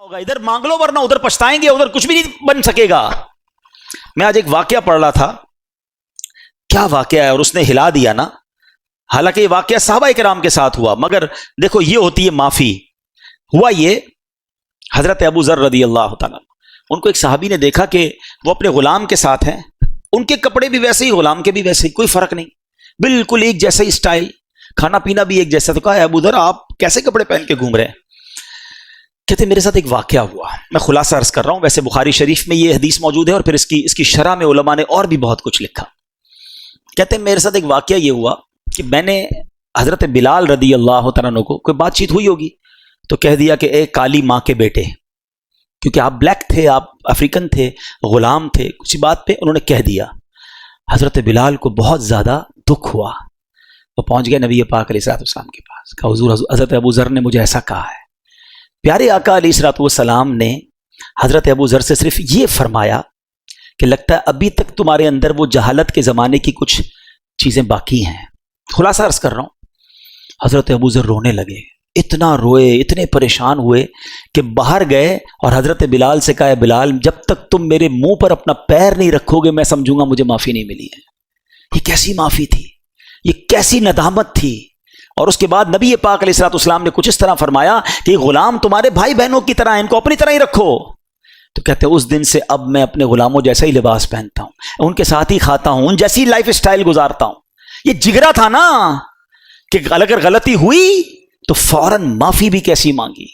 ہوگا, ادھر مانگ لو ورنہ ادھر پچھتائیں گے, ادھر کچھ بھی نہیں بن سکے گا. میں آج ایک واقعہ پڑھ رہا تھا, کیا واقعہ ہے, اور اس نے ہلا دیا نا. حالانکہ یہ واقعہ صحابہ کرام کے ساتھ ہوا, مگر دیکھو یہ ہوتی ہے معافی. ہوا یہ, حضرت ابو ذر رضی اللہ تعالیٰ, ان کو ایک صحابی نے دیکھا کہ وہ اپنے غلام کے ساتھ ہیں, ان کے کپڑے بھی ویسے ہی, غلام کے بھی ویسے ہی, کوئی فرق نہیں, بالکل ایک جیسا ہی اسٹائل, کھانا پینا بھی ایک جیسا. تو کہا ابو ذر آپ کیسے کپڑے پہن کے گھوم رہے ہیں؟ کہتے میرے ساتھ ایک واقعہ ہوا, میں خلاصہ عرض کر رہا ہوں, ویسے بخاری شریف میں یہ حدیث موجود ہے اور پھر اس کی شرح میں علماء نے اور بھی بہت کچھ لکھا. کہتے میرے ساتھ ایک واقعہ یہ ہوا کہ میں نے حضرت بلال رضی اللہ تعالیٰ عنہ کو کوئی بات چیت ہوئی ہوگی تو کہہ دیا کہ اے کالی ماں کے بیٹے, کیونکہ آپ بلیک تھے, آپ افریقن تھے, غلام تھے, کچھ بات پہ انہوں نے کہہ دیا. حضرت بلال کو بہت زیادہ دکھ ہوا, وہ پہنچ گئے نبی پاک علیہ السلام کے پاس, کہا حضور حضرت ابو ذر نے مجھے ایسا کہا ہے. پیارے آقا علیہ السلام نے حضرت ابو ذر سے صرف یہ فرمایا کہ لگتا ہے ابھی تک تمہارے اندر وہ جہالت کے زمانے کی کچھ چیزیں باقی ہیں. خلاصہ عرض کر رہا ہوں, حضرت ابو ذر رونے لگے, اتنا روئے, اتنے پریشان ہوئے کہ باہر گئے اور حضرت بلال سے کہا بلال جب تک تم میرے منہ پر اپنا پیر نہیں رکھو گے میں سمجھوں گا مجھے معافی نہیں ملی ہے. یہ کیسی معافی تھی, یہ کیسی ندامت تھی. اور اس کے بعد نبی پاک علیہ السلام نے کچھ اس طرح فرمایا کہ غلام تمہارے بھائی بہنوں کی طرح, ان کو اپنی طرح ہی رکھو. تو کہتے ہیں اس دن سے اب میں اپنے غلاموں جیسا ہی لباس پہنتا ہوں, ان کے ساتھ ہی کھاتا ہوں, ان جیسی لائف اسٹائل گزارتا ہوں. یہ جگرا تھا نا کہ اگر غلطی ہوئی تو فوراً معافی بھی کیسی مانگی.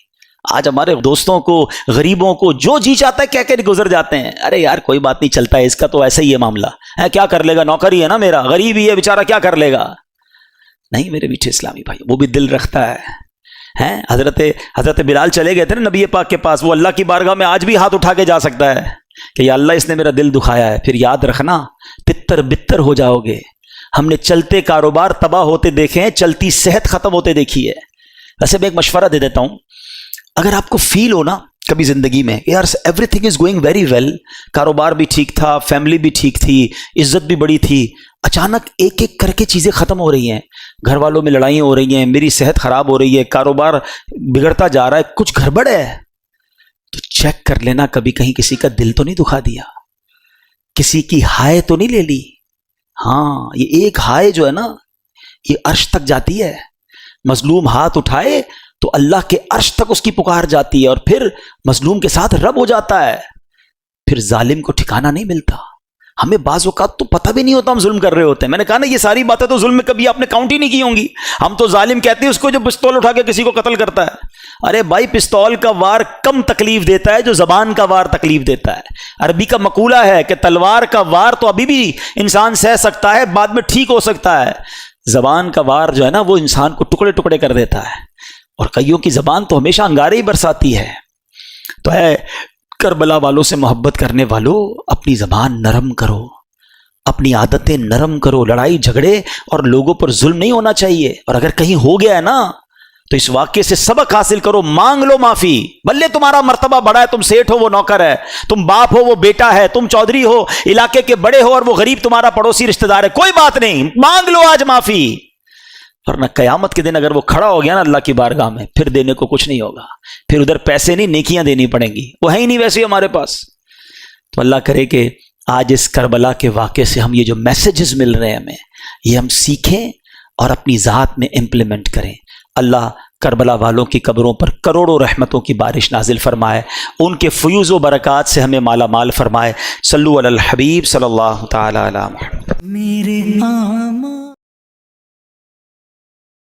آج ہمارے دوستوں کو, غریبوں کو جو جی چاہتا ہے کہہ کے گزر جاتے ہیں, ارے یار کوئی بات نہیں, چلتا ہے, اس کا تو ایسا ہی ہے معاملہ ہے, کیا کر لے گا, نوکر ہی ہے نا میرا, غریب ہی ہے بیچارہ, کیا کر لے گا. نہیں میرے میٹھے اسلامی بھائی, وہ بھی دل رکھتا ہے. حضرت بلال چلے گئے تھے نا نبی پاک کے پاس, وہ اللہ کی بارگاہ میں آج بھی ہاتھ اٹھا کے جا سکتا ہے کہ یا اللہ اس نے میرا دل دکھایا ہے. پھر یاد رکھنا تتر بتر ہو جاؤ گے. ہم نے چلتے کاروبار تباہ ہوتے دیکھے ہیں, چلتی صحت ختم ہوتے دیکھی ہے. ویسے میں ایک مشورہ دے دیتا ہوں, اگر آپ کو فیل ہو نا کبھی زندگی میں یار everything is going very well, کاروبار بھی ٹھیک تھا, فیملی بھی ٹھیک تھی, عزت بھی بڑی تھی, اچانک ایک ایک کر کے چیزیں ختم ہو رہی ہیں, گھر والوں میں لڑائیاں ہو رہی ہیں, میری صحت خراب ہو رہی ہے, کاروبار بگڑتا جا رہا ہے, کچھ گڑبڑ ہے, تو چیک کر لینا کبھی کہیں کسی کا دل تو نہیں دکھا دیا, کسی کی ہائے تو نہیں لے لی. ہاں یہ ایک ہائے جو ہے نا یہ عرش تک جاتی ہے. مظلوم ہاتھ اٹھائے تو اللہ کے عرش تک اس کی پکار جاتی ہے, اور پھر مظلوم کے ساتھ رب ہو جاتا ہے, پھر ظالم کو ٹھکانہ نہیں ملتا. ہمیں بعض اوقات تو پتہ بھی نہیں ہوتا ہم ظلم کر رہے ہوتے ہیں. میں نے کہا نا یہ ساری باتیں تو ظلم میں کبھی آپ نے کاؤنٹ ہی نہیں کی ہوں گی. ہم تو ظالم کہتے ہیں اس کو جو پستول اٹھا کے کسی کو قتل کرتا ہے. ارے بھائی پستول کا وار کم تکلیف دیتا ہے جو زبان کا وار تکلیف دیتا ہے. عربی کا مقولہ ہے کہ تلوار کا وار تو ابھی بھی انسان سہ سکتا ہے, بعد میں ٹھیک ہو سکتا ہے, زبان کا وار جو ہے نا وہ انسان کو ٹکڑے ٹکڑے کر دیتا ہے, اور کئیوں کی زبان تو ہمیشہ انگارے ہی برساتی ہے. تو ہے کربلا والوں سے محبت کرنے والوں, اپنی زبان نرم کرو, اپنی عادتیں نرم کرو. لڑائی جھگڑے اور لوگوں پر ظلم نہیں ہونا چاہیے, اور اگر کہیں ہو گیا ہے نا تو اس واقعے سے سبق حاصل کرو, مانگ لو معافی. بلے تمہارا مرتبہ بڑا ہے, تم سیٹھ ہو وہ نوکر ہے, تم باپ ہو وہ بیٹا ہے, تم چودھری ہو علاقے کے بڑے ہو اور وہ غریب تمہارا پڑوسی رشتہ دار ہے, کوئی بات نہیں, مانگ لو آج معافی. ورنہ قیامت کے دن اگر وہ کھڑا ہو گیا نا اللہ کی بارگاہ میں, پھر دینے کو کچھ نہیں ہوگا. پھر ادھر پیسے نہیں, نیکیاں دینی پڑیں گی, وہ ہے ہی نہیں ویسے ہمارے پاس. تو اللہ کرے کہ آج اس کربلا کے واقعے سے ہم یہ جو میسیجز مل رہے ہیں ہمیں, یہ ہم سیکھیں اور اپنی ذات میں امپلیمنٹ کریں. اللہ کربلا والوں کی قبروں پر کروڑوں رحمتوں کی بارش نازل فرمائے, ان کے فیوز و برکات سے ہمیں مالا مال فرمائے. صلو علی الحبیب صلی اللہ تعالی علی محمد.